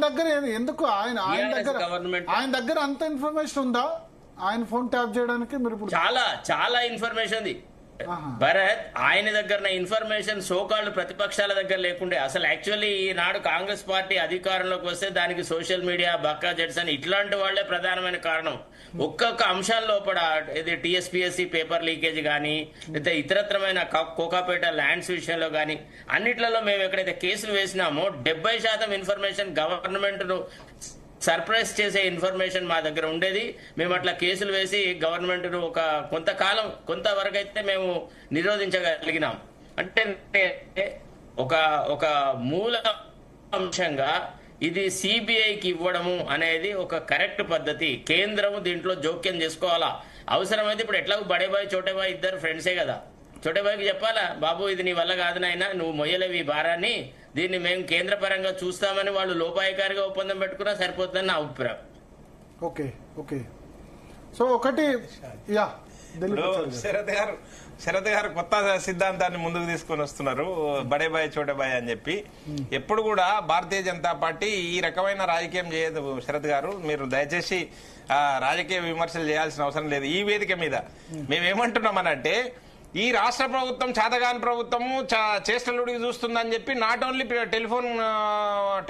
దగ్గర ఎందుకు ఆయన దగ్గర అంత ఇన్ఫర్మేషన్ ఉందా? ఆయన ఫోన్ ట్యాప్ చేయడానికి మీరు చాలా ఇన్ఫర్మేషన్ ఉంది భరత్. ఆయన దగ్గర ఇన్ఫర్మేషన్ సోకాళ్ళు ప్రతిపక్షాల దగ్గర లేకుండే. అసలు యాక్చువల్లీ ఈనాడు కాంగ్రెస్ పార్టీ అధికారంలోకి వస్తే దానికి సోషల్ మీడియా, బక్కా జడ్సన్ ఇట్లాంటి వాళ్లే ప్రధానమైన కారణం. ఒక్కొక్క అంశాల లోపల ఇది టీఎస్పీఎస్సీ పేపర్ లీకేజ్ కానీ, లేదా ఇతరత్రమైన కోకాపేట ల్యాండ్స్ విషయంలో కానీ అన్నిట్లలో మేము ఎక్కడైతే కేసులు వేసినామో 70% ఇన్ఫర్మేషన్ గవర్నమెంట్ ను సర్ప్రైజ్ చేసే ఇన్ఫర్మేషన్ మా దగ్గర ఉండేది. మేము అట్లా కేసులు వేసి గవర్నమెంట్ ను కొంతవరకు అయితే మేము నిరోధించగలిగినాం. అంటే ఒక మూల అంశంగా ఇది సిబిఐకి ఇవ్వడము అనేది ఒక కరెక్ట్ పద్ధతి. కేంద్రం దీంట్లో జోక్యం చేసుకోవాలా. అవసరమైతే ఇప్పుడు ఎట్లా బడేబాయ్ చోటేబాయ్ ఇద్దరు ఫ్రెండ్సే కదా, చోటేబాయ్కి చెప్పాలా, బాబు ఇది నీ వల్ల కాదు నాయనా, నువ్వు మొయ్యలేవి ఈ భారాన్ని, దీన్ని మేము కేంద్ర పరంగా చూస్తామని వాళ్ళు లోపాయకారిగా ఒప్పందం పెట్టుకున్నా సరిపోతుందని నా అభిప్రాయం. Okay okay. సో ఒకటి శరత్ గారు కొత్త సిద్ధాంతాన్ని ముందుకు తీసుకొని వస్తున్నారు, బడేబాయ్ చోటేబాయ్ అని చెప్పి. ఎప్పుడు కూడా భారతీయ జనతా పార్టీ ఈ రకమైన రాజకీయం చేయదు. శరత్ గారు, మీరు దయచేసి రాజకీయ విమర్శలు చేయాల్సిన అవసరం లేదు ఈ వేదిక మీద. మేమేమంటున్నామనంటే, ఈ రాష్ట్ర ప్రభుత్వం చేతగాని ప్రభుత్వము చేష్టలుడికి చూస్తుందని చెప్పి నాట్ ఓన్లీ టెలిఫోన్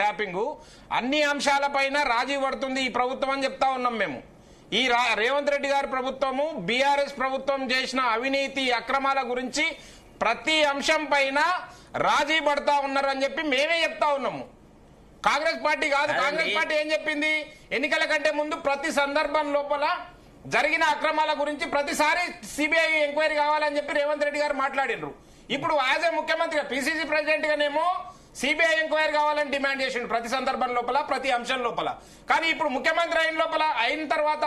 ట్యాపింగ్, అన్ని అంశాలపైన రాజీ పడుతుంది ఈ ప్రభుత్వం అని చెప్తా ఉన్నాం మేము. ఈ రేవంత్ రెడ్డి గారి ప్రభుత్వము, బీఆర్ఎస్ ప్రభుత్వం చేసిన అవినీతి అక్రమాల గురించి ప్రతి అంశం పైన రాజీ పడతా ఉన్నారు అని చెప్పి మేమే చెప్తా ఉన్నాము. కాంగ్రెస్ పార్టీ కాదు. కాంగ్రెస్ పార్టీ ఏం చెప్పింది, ఎన్నికల కంటే ముందు ప్రతి సందర్భం లోపల జరిగిన అక్రమాల గురించి ప్రతిసారి సిబిఐ ఎంక్వైరీ కావాలని చెప్పి రేవంత్ రెడ్డి గారు మాట్లాడినరు. ఇప్పుడు యాజ్ ఏ ముఖ్యమంత్రిగా, పిసిసి ప్రెసిడెంట్ గానేమో సిబిఐ ఎంక్వైరీ కావాలని డిమాండ్ చేసిండు ప్రతి సందర్భం లోపల, ప్రతి అంశం లోపల. కానీ ఇప్పుడు ముఖ్యమంత్రి అయిన తర్వాత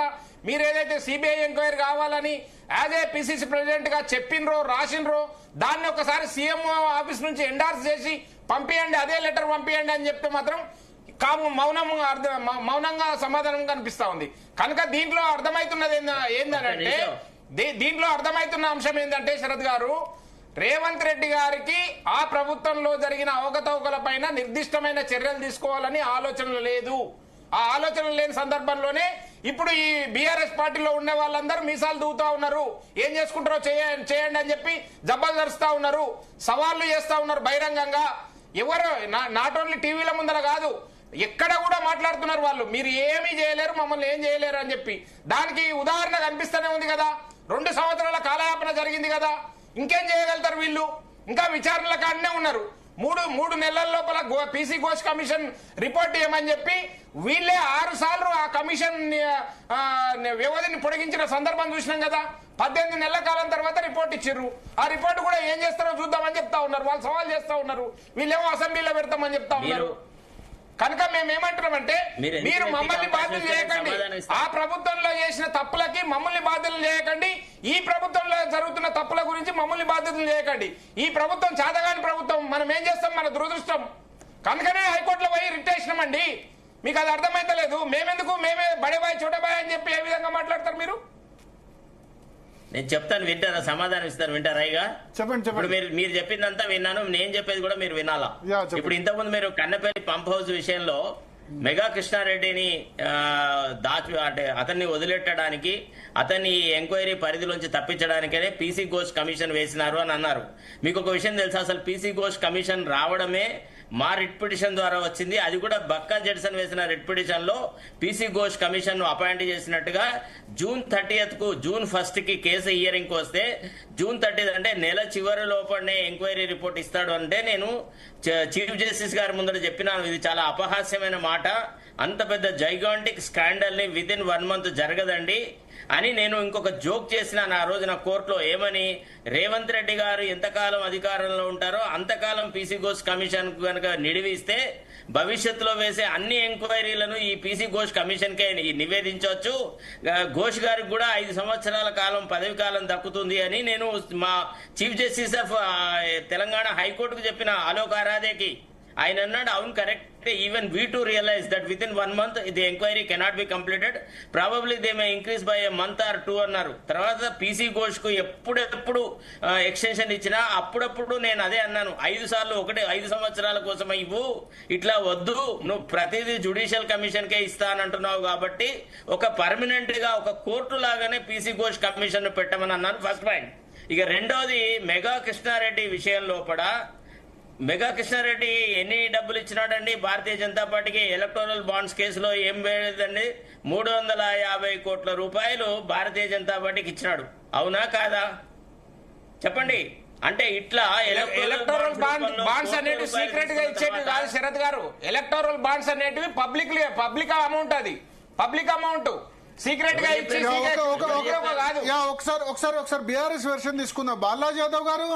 మీరు ఏదైతే సిబిఐ ఎంక్వైరీ కావాలని యాజ్ ఏ పిసిసి ప్రెసిడెంట్ గా చెప్పినరో, రాసినరో, దాన్ని ఒకసారి సీఎం ఆఫీస్ నుంచి ఎండార్స్ చేసి పంపియండి, అదే లెటర్ పంపియండి అని చెప్తే మాత్రం మౌనంగా సమాధానం కనిపిస్తా ఉంది. కనుక దీంట్లో అర్థమవుతున్నది ఏంటంటే, దీంట్లో అర్థమవుతున్న అంశం ఏంటంటే, శరత్ గారు, రేవంత్ రెడ్డి గారికి ఆ ప్రభుత్వంలో జరిగిన అవకతవకల పైన నిర్దిష్టమైన చర్యలు తీసుకోవాలని ఆలోచన లేదు. ఆ ఆలోచన లేని సందర్భంలోనే ఇప్పుడు ఈ బీఆర్ఎస్ పార్టీలో ఉండే వాళ్ళందరూ మీసాలు దూగుతా ఉన్నారు. ఏం చేసుకుంటారో చేయండి అని చెప్పి జబర్దస్తా ఉన్నారు, సవాళ్లు చేస్తా ఉన్నారు బహిరంగంగా. ఎవరు నాట్ ఓన్లీ టీవీల ముందర కాదు, ఎక్కడ కూడా మాట్లాడుతున్నారు వాళ్ళు, మీరు ఏమీ చేయలేరు, మమ్మల్ని ఏం చేయలేరు అని చెప్పి. దానికి ఉదాహరణ కనిపిస్తూనే ఉంది కదా, 2 సంవత్సరాల కాలయాపన జరిగింది కదా, ఇంకేం చేయగలుగుతారు వీళ్ళు? ఇంకా విచారణల కాడనే ఉన్నారు. మూడు నెలల లోపల పీసీ ఘోష్ కమిషన్ రిపోర్ట్ ఇవ్వమని చెప్పి వీళ్ళే 6 సార్లు ఆ కమిషన్ వ్యవధిని పొడిగించిన సందర్భం చూసినాం కదా. 18 నెలల కాలం తర్వాత రిపోర్ట్ ఇచ్చిర్రు. ఆ రిపోర్ట్ కూడా ఏం చేస్తారో చూద్దామని చెప్తా ఉన్నారు. వాళ్ళు సవాల్ చేస్తా ఉన్నారు, వీళ్ళేమో అసెంబ్లీలో పెడతామని చెప్తా ఉన్నారు. కనుక మేమేమంటున్నామంటే, మీరు మమ్మల్ని బాధ్యులు చేయకండి, ఆ ప్రభుత్వంలో చేసిన తప్పులకి మమ్మల్ని బాధ్యులు చేయకండి, ఈ ప్రభుత్వంలో జరుగుతున్న తప్పుల గురించి మమ్మల్ని బాధ్యతలు చేయకండి. ఈ ప్రభుత్వం చేతగాని ప్రభుత్వం, మనం ఏం చేస్తాం, మన దురదృష్టం. కనుకనే హైకోర్టులో పోయి రిట్ చేసినామండి. మీకు అది అర్థమైతలేదు. మేమే బడేబాయ్ చోటబాయ్ అని చెప్పి ఏ విధంగా మాట్లాడతారు మీరు? నేను చెప్తాను, వింటారా? సమాధానం ఇస్తాను, వింటారా? ఇక చెప్పండి. ఇప్పుడు మీరు చెప్పిందంతా విన్నాను, నేను చెప్పేది కూడా మీరు వినాలా. ఇప్పుడు ఇంతకుముందు మీరు కన్నపల్లి పంప్ హౌస్ విషయంలో మెగా కృష్ణారెడ్డిని అంటే అతన్ని వదిలెట్టడానికి, అతన్ని ఎంక్వైరీ పరిధిలోంచి తప్పించడానికనే పీసీ ఘోష్ కమిషన్ వేసినారు అని అన్నారు. మీకు ఒక విషయం తెలుసా, అసలు పీసీ ఘోష్ కమిషన్ రావడమే మా రిట్ పిటిషన్ ద్వారా వచ్చింది. అది కూడా బక్కా జడ్సన్ వేసిన రిట్ పిటిషన్ లో పీసీ ఘోష్ కమిషన్ ను అపాయింట్ చేసినట్టుగా జూన్ 1 కి కేసు హియరింగ్ కు వస్తే, జూన్ 30 అంటే నెల చివరి లోపలనే ఎంక్వైరీ రిపోర్ట్ ఇస్తాడు అంటే, నేను చీఫ్ జస్టిస్ గారి ముందర చెప్పినాను, ఇది చాలా అపహాస్యమైన మాట, అంత పెద్ద జైగాంటిక్ స్కాండల్ ని విత్ ఇన్ 1 మంత్ జరగదండి అని నేను ఇంకొక జోక్ చేసినాను ఆ రోజున కోర్టులో. ఏమని, రేవంత్ రెడ్డి గారు ఎంతకాలం అధికారంలో ఉంటారో అంతకాలం పీసీ ఘోష్ కమిషన్ కనుక నిడివిస్తే భవిష్యత్తులో వేసే అన్ని ఎంక్వైరీలను ఈ పీసీ ఘోష్ కమిషన్ కే నివేదించవచ్చు, ఘోష్ గారికి కూడా 5 సంవత్సరాల కాలం పదవి కాలం దక్కుతుంది అని నేను మా చీఫ్ జస్టిస్ ఆఫ్ తెలంగాణ హైకోర్టుకు చెప్పిన అలోక్ ఆరాధేకి. ఆయన అన్నాడు, అవును correct, even we too realize that within 1 month the inquiry cannot be completed. Probably they may increase by a month or 2 అన్నారు. తర్వాత పీసీ ఘోష్ కు ఎప్పుడెప్పుడు ఎక్స్టెన్షన్ ఇచ్చినా అప్పుడప్పుడు నేను అదే అన్నాను, 5 సార్లు 5 సంవత్సరాల కోసం ఇవ్వు, ఇట్లా వద్దు, నువ్వు ప్రతిదీ జ్యుడిషియల్ కమిషన్ కే ఇస్తానంటున్నావు కాబట్టి ఒక పర్మనెంట్ గా ఒక కోర్టు లాగానే పీసీ ఘోష్ కమిషన్ పెట్టమని అన్నాను. First point. ఇక రెండోది మెగా కృష్ణారెడ్డి విషయం లోపల మెగా కృష్ణారెడ్డి ఎన్ని డబ్బులు ఇచ్చినాడండి భారతీయ జనతా పార్టీకి? ఎలక్టోరల్ బాండ్స్ కేసులో ఏం వేయలేదండి, 350 కోట్ల రూపాయలు భారతీయ జనతా పార్టీకి ఇచ్చినాడు. అవునా కాదా చెప్పండి. అంటే ఇట్లా ఎలక్టోరల్ బాండ్స్ అనేటివి సీక్రెట్ గా ఇచ్చేటివి కాదు శరత్ గారు. ఎలక్టోరల్ బాండ్స్ అనేటివి పబ్లిక్ అమౌంట్, అది పబ్లిక్ అమౌంట్. సీక్రెట్ గా ఇచ్చి ఒకసారి బీఆర్ఎస్ వెర్షన్ తీసుకుందాం. బాలాజీ యాదవ్ గారు.